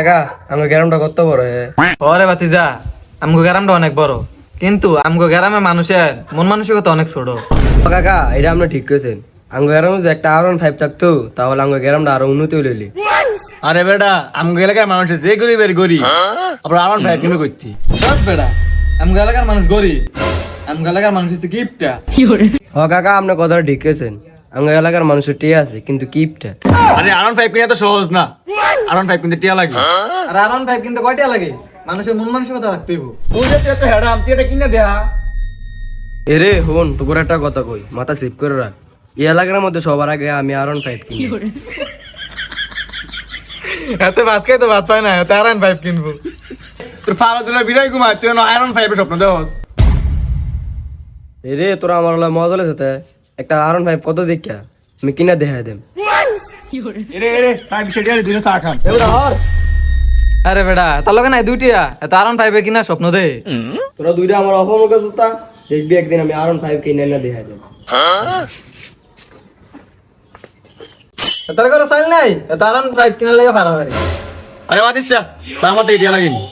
কাকা আমার গ্রামটা কত বড় ওরে ভাতিজা আমগো গ্রামটা অনেক বড়, কিন্তু আমগো গ্রামে মানুষের মন মানসিকতা অনেক ছোট। কাকা এটা আপনি ঠিক করেছেন। আমার গ্রামে যদি একটা R15 থাকতো তাহলে আমার গ্রামটা আরো উন্নতি হইলি। আরে বেটা আমগো এলাকার মানুষের যে গরিবের গরিব আবার আমার ভাই কিনে করছি। সব বেড়া আমগো এলাকার মানুষ গরিব, আমগো এলাকার মানুষ হচ্ছে কিপটা। কাকা আপনি কথাটা ঠিক করেছেন। আমার এলাকার মানুষের টিয়া আছে কিন্তু কিপটা। আরে R15 কিনা তো সহজ না, R15 কিনতে টিয়া লাগে। আর R15 কিন্তু কয়টা লাগে? মানুষের মন মানসিকতা রাখতে হইব। তুই যে তো হেডাম তুই এটা কিনে দেয়া। এরে হন তোর একটা কথা কই, মাথা সেভ করে রাখ। এই এলাকার মধ্যে সবার আগে আমি R15 কিনি। এতে ভাত খাই তো ভাত পায় না, এতে R15 কিনবো। তোর ফালা দিলে বিরাই ঘুমায়, তুই R15 এর স্বপ্ন দেওস। এরে তোরা আমার হলো মজা লেছে একটা R15 কত দেখা আমি কিনা দেখা দেম। এরে এরে তাই সেটা দিনে চা খান। এবার হর আরে বেড়া তার লগে নাই দুইটিয়া, এতে R15 কিনা স্বপ্ন দে। তোরা দুইটা আমার অপমান করছিস তা দেখবি একদিন আমি R15 কিনে না দেখা দেব। তার করে চাইল নাই, এতে R15 কিনা লাগে পারাবারি। আরে বাতিসা তা আমার টিয়া লাগেনি।